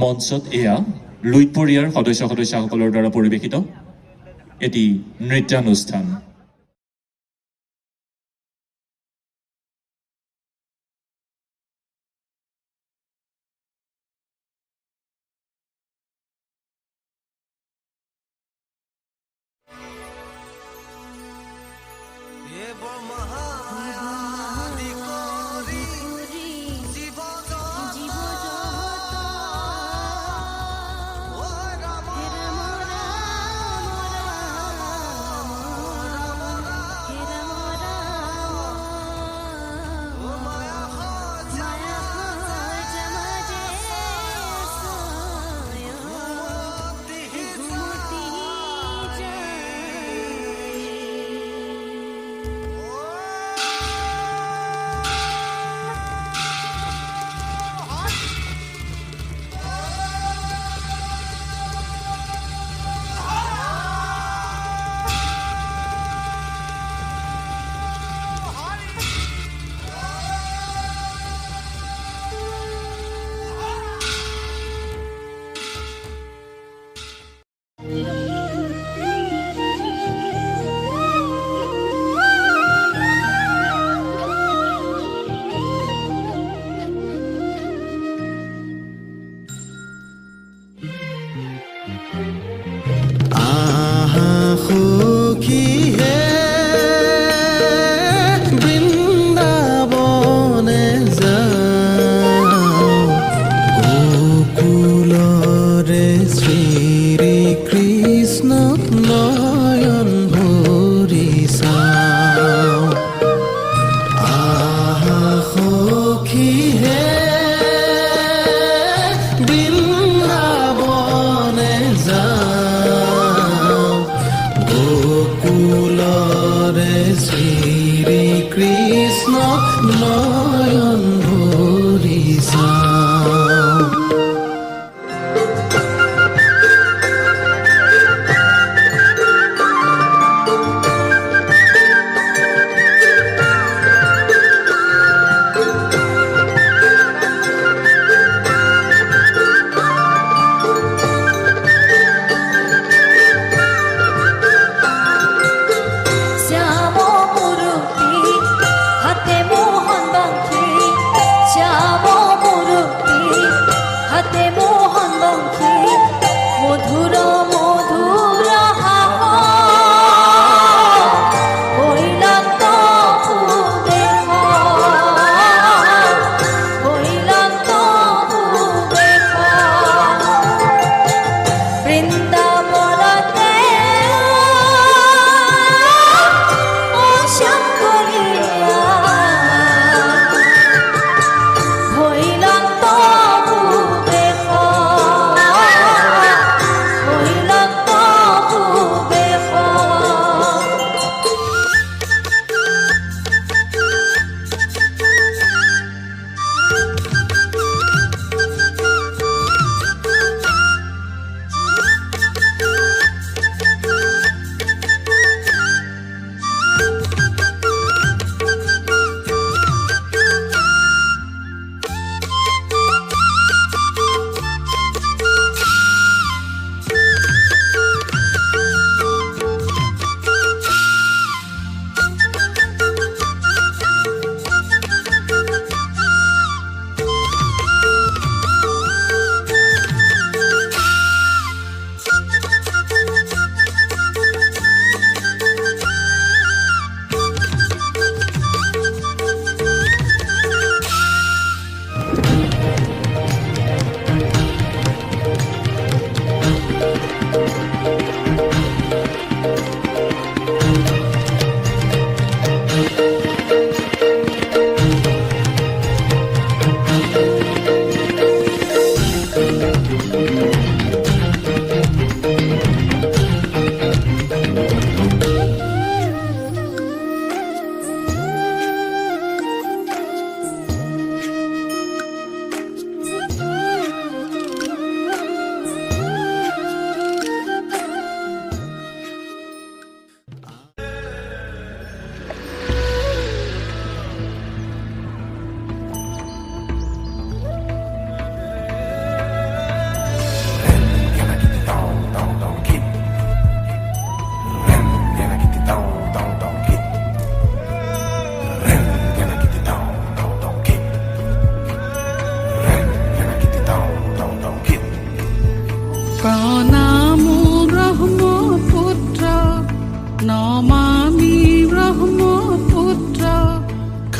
মঞ্চত এয়া লুইত পৰিয়াৰ সদস্যসকলৰ দ্বাৰা পৰিৱেশিত এটি নৃত্যানুষ্ঠান। শ্যাম মুরুতি হাতে মোহন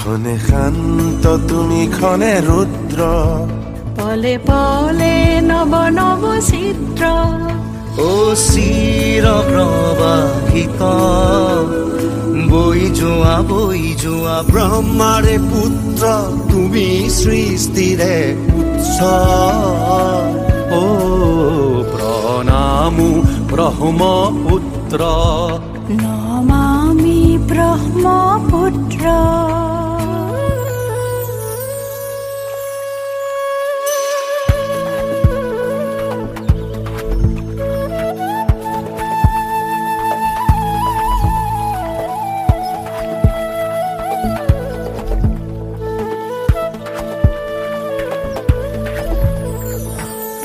ক্ষণে শান্ত তুমি ক্ষণে রুদ্র, পলে পলে নব নব চিত্ৰ। ও চিৰ প্ৰবাহিত বৈ যোৱা ব্ৰহ্মাৰে পুত্ৰ তুমি সৃষ্টিৰে উৎস। ও প্ৰণামো ব্ৰহ্মপুত্ৰ, নমামি ব্ৰহ্মপুত্ৰ।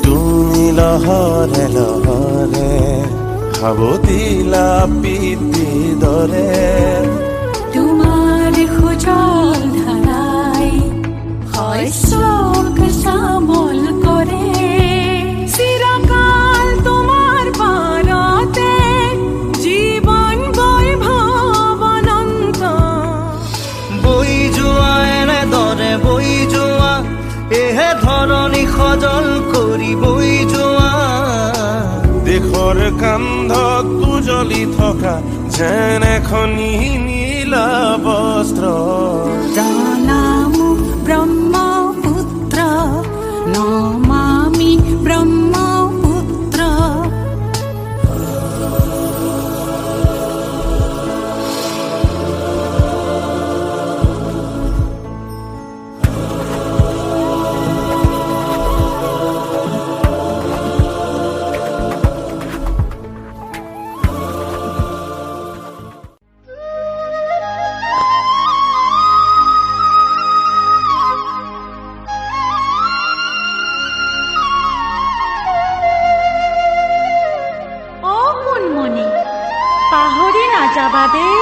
তুমি লহৰে লহৰে সাৱতিলা পিতৃ দৰে, তোমাৰ সুজল ধাৰাই শস্যক শ্যামল কৰে। চিৰকাল তোমাৰ পাৰতে জীৱন বৈভৱ অনন্ত। বৈ যোৱা এনেদৰে বৈ যোৱা, এহে ধৰণী সজল কৰি বৈ যোৱা। দেশৰ কান্ধত উজলি থকা যেন এখনি নীলা বস্ত্ৰ। প্ৰণামো ব্ৰহ্মপুত্ৰ, নমামি ব্ৰহ্মপুত্ৰ। পাহৰি নাযাবা দেই।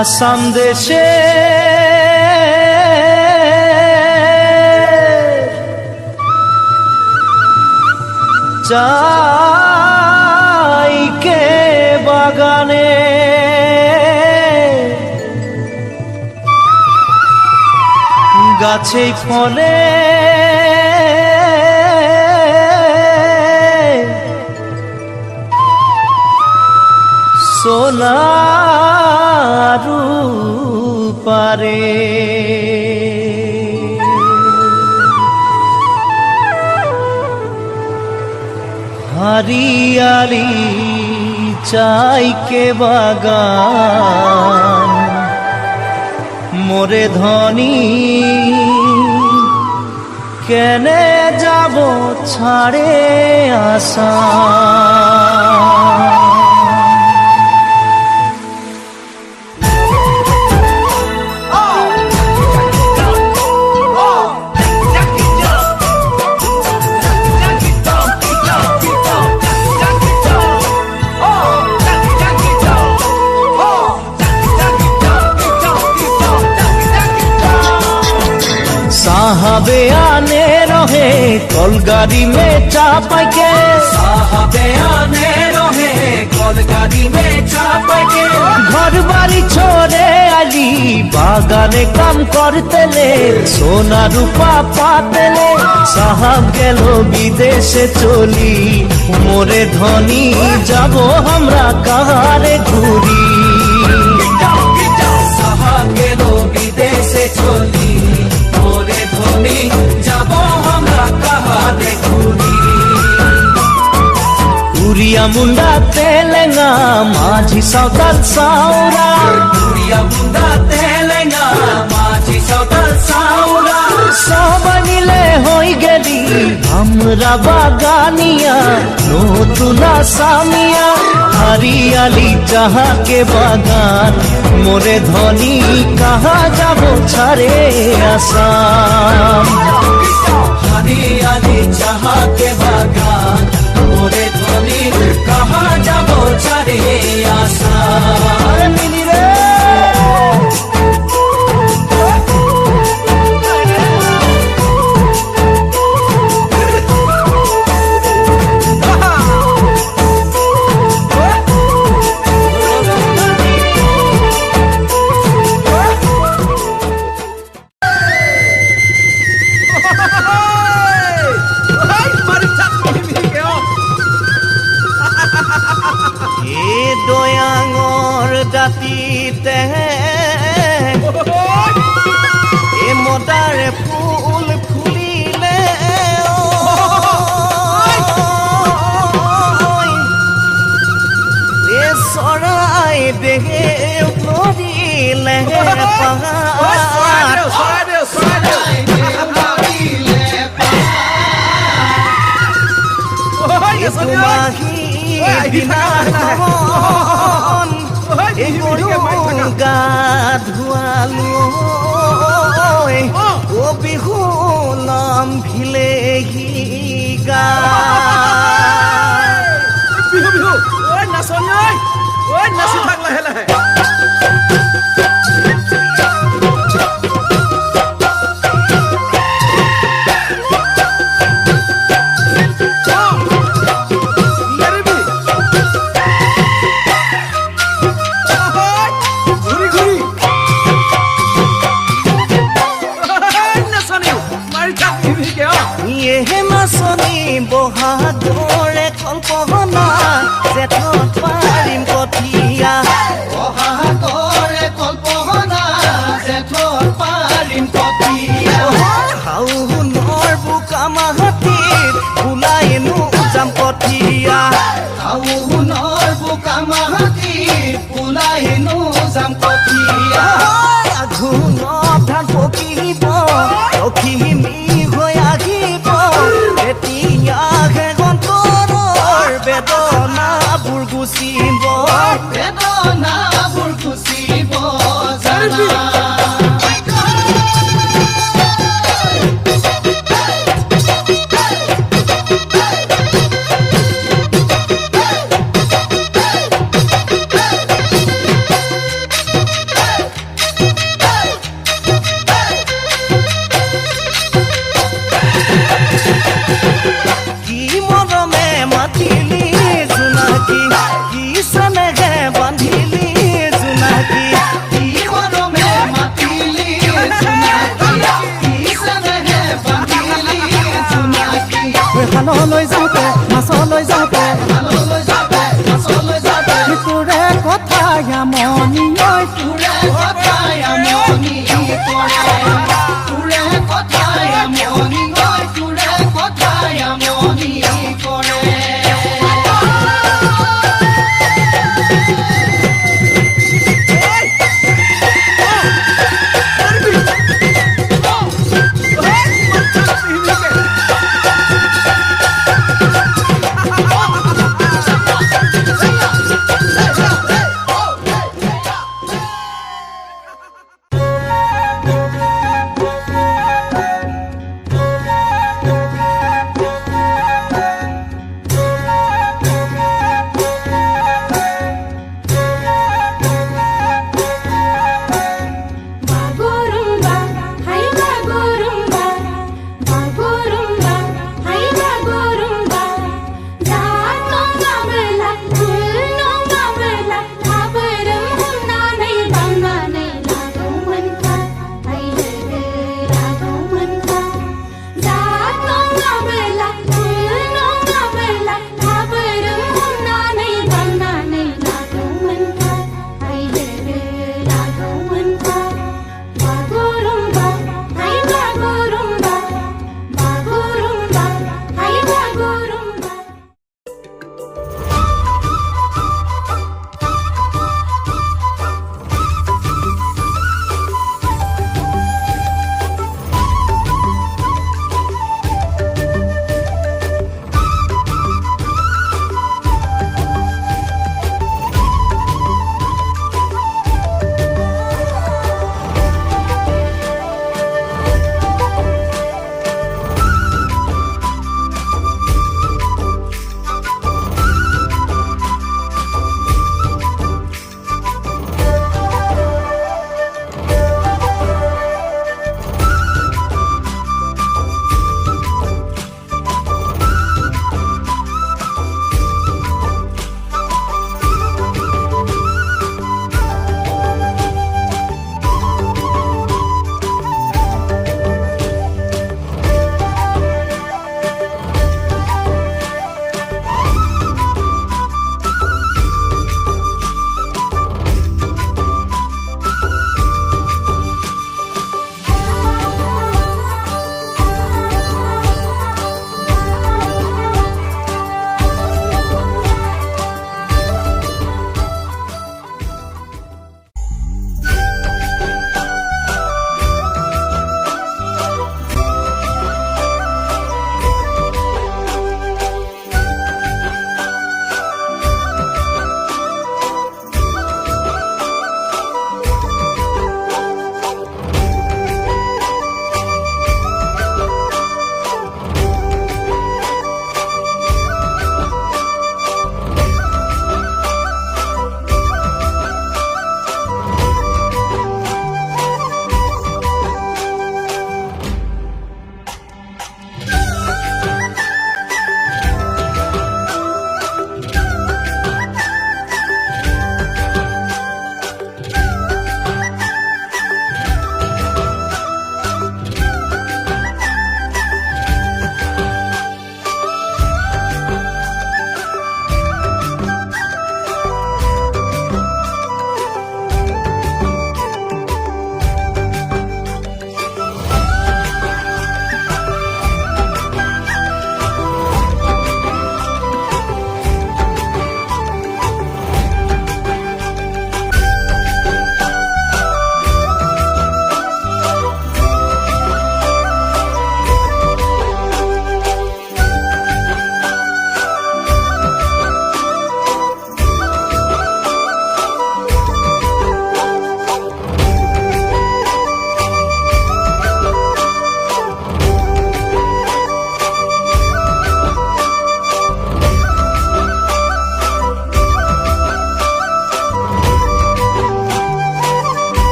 আসাম দেশে চাইকে বাগানে গাছে ফলে সোনারু পারে हरियाली चाय के बागान मोरे धनी केने जाबो छाड़े आसा साहबे आने रहे कलगाड़ी में चापा के साहबे आने रहे कलगाड़ी में चापा के घर बाड़ी छोड़े आली बागाने काम करते ले सोना रूपा पाते ले साहब गेलो विदेशे चली मोरे धनी जाबो हमरा कहारे घूरी साहब गेलो विदेशे चली मोरे धनी जाबो हमरा कहारे घूरी उरिया मुंडा तेलेंगा माझी सावताल साउरा उरिया मुंडा तेलेंगा माझी सावताल साउरा सब मिले होई गेली हमरा बागानिया नतुना सामिया हरियाली चाहा के बागान मोरे धनी कहा जाबो छाड़े आसाम हरियाली चाहा के बागान मोरे धनी कहा जाबो छाड़े आसाम मिली रे দয়াঙৰ দাঁতিতে এ মদাৰে ফুল ফুলিলে এ চৰাই দেহে নদীলে পাহাড় গা ধুৱালো ও বিহু নাম ভিলেহি গা বিহু বিহু ঐ নাচন ঐ নাচি থাক লাহে লাহে বহাগৰে কল্পনা জেঠত পাৰিম কঠীয়া বহাগৰে কল্পনা জেঠত পাৰিম কঠীয়া শাওনৰ বোকা মাহতিত ওলাইনো যাম কঠীয়া শাওনৰ বোকা মাহতিত ওলাইনো যাম কঠীয়া আঘোণত ধান পকিব লখিমী হৈ আহিব বেদনাবোৰ গুচিব বেদনাবোৰ গুচিব জানা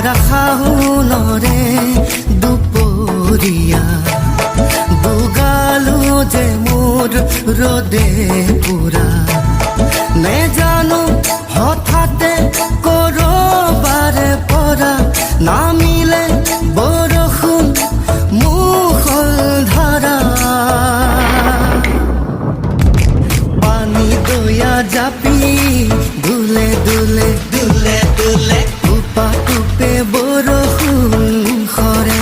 ভৰা শাওনৰে দুপৰীয়া দুগালো যে মোৰ ৰ'দে পুৰা নেজানো হঠাতে কৰবাৰে পৰা নামিলে বৰষুণ মুষল ধাৰা পানী দয়া জাপি দুলে দুলে দুলে দুলে টুপা টুপে বৰষুণ সৰে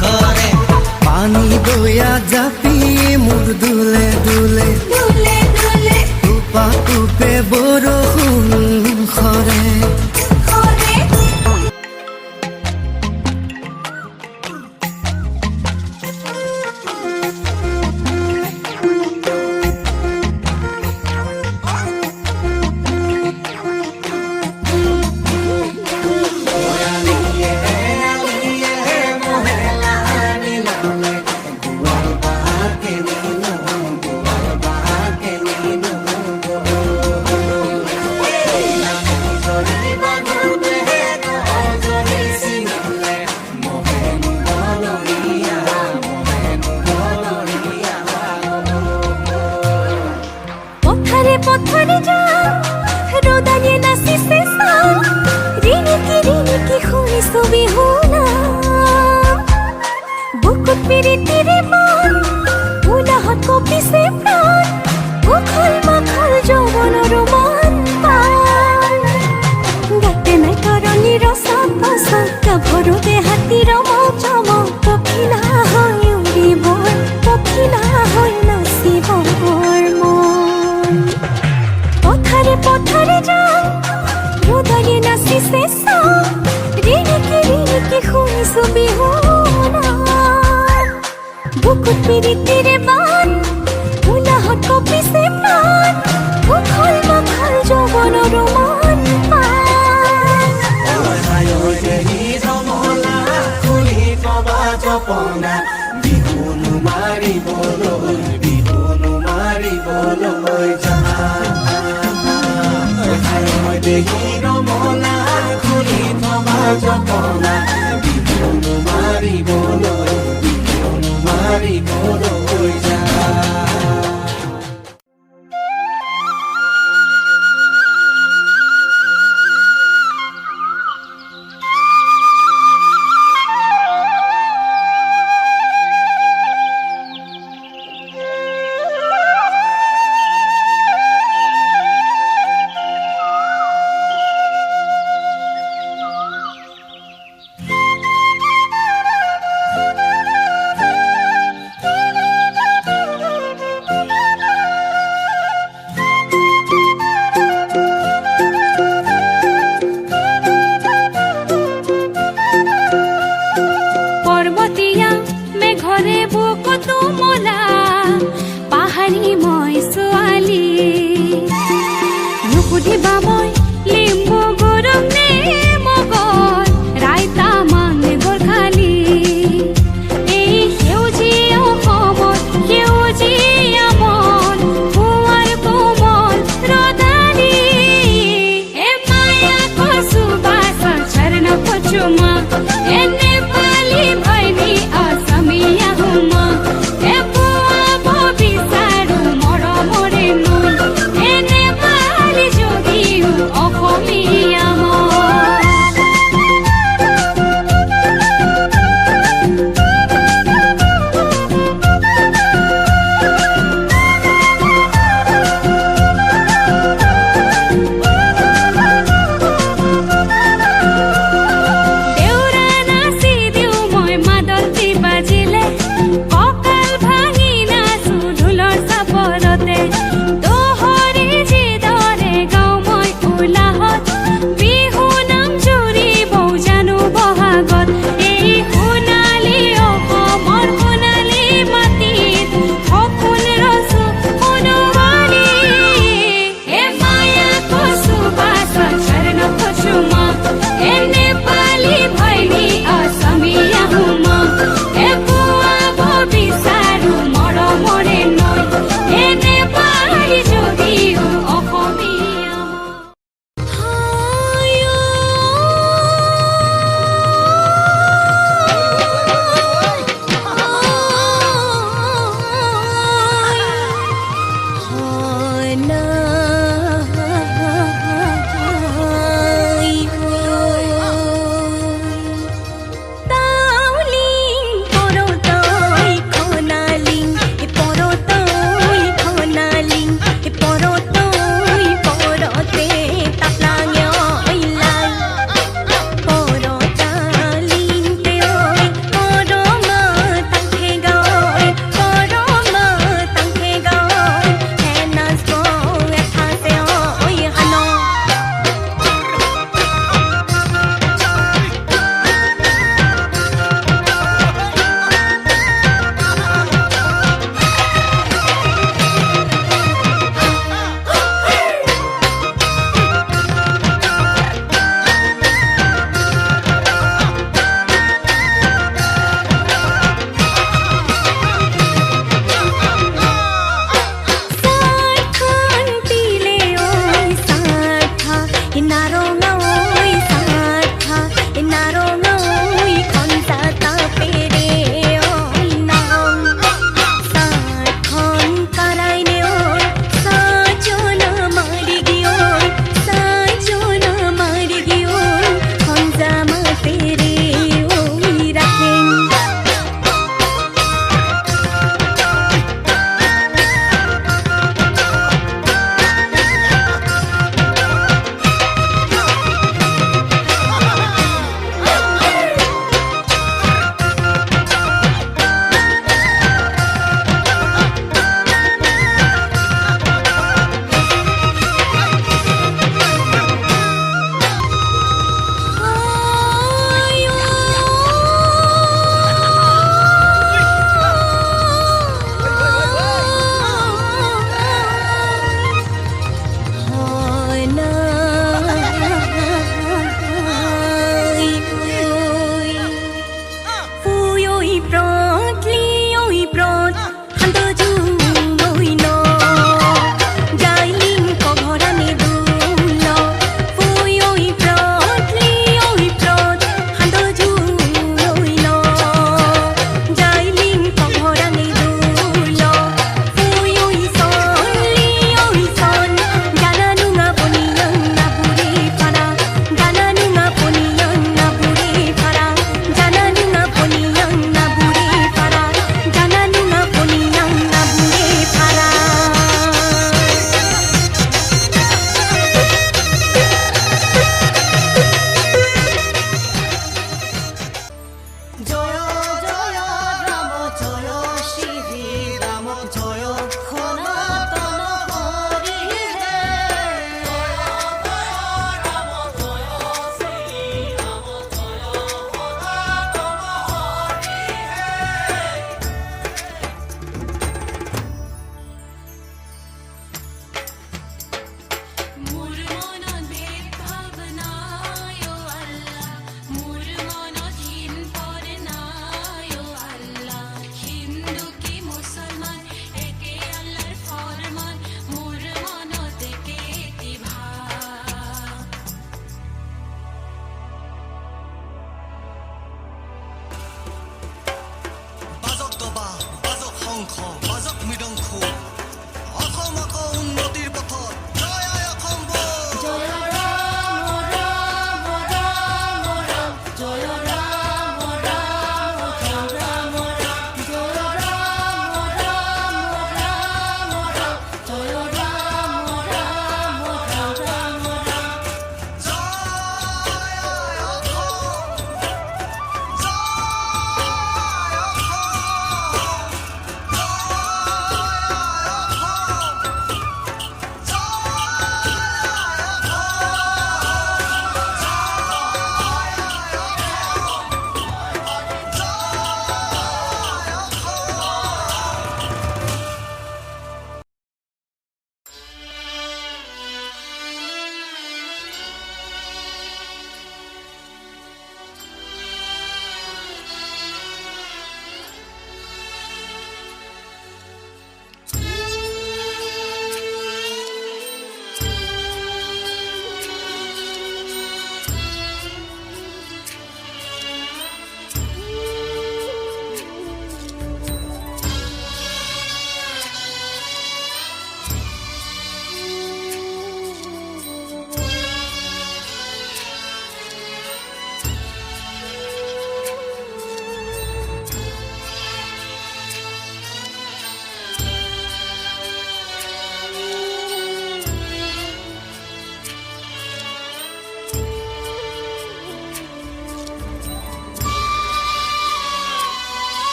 সৰে পানী দয়া জাপি মোৰ দুলে দুলে দুলে দুলে টুপা টুপে বৰষুণ সৰে সৰে পথাৰে পথাৰে যা ৰোদানিয়ে নাচিছে চা ৰিণিকি শুনিছো বিহুনা বুকুত পিৰিতিৰে মান উলাহত কঁপিছে প্ৰাণ উখল মাখল যৌৱনৰ মান পান গাতে নাই কাৰণী ৰচা পাচা গাভৰুতে হাতীৰ মজম পখিলা হৈ উৰিবৰ পখিলা হৈ নাচিবৰ মন পথাৰে পথাৰে যা ৰোদায়ে নাচিছে চা ৰিণিকি শুনিছো বিহুনা বুকুত পিৰিতিৰে বান উলাহত কঁপিছে প্ৰাণ উখল মাখল যৌৱনৰ মান পান বিহুনো মাৰিবলৈ যা দেহি ৰমলা খুলি থবা জপনা বিহুনো মাৰিবলৈ যা পৰ্বতীয়া মেঘৰে বুকুত মোলা পাহাৰী মই ছোৱালী নুসুধিবা মই লিম্বু গৰম নে মগৰ ৰাইতা মানে বৰখালী এই সেউজীয়া অসমত সেউজীয়া মন কুঁৱাৰ কোমল ৰদালি এ মায়া কচু বাচন চৰণ পচুমা এনে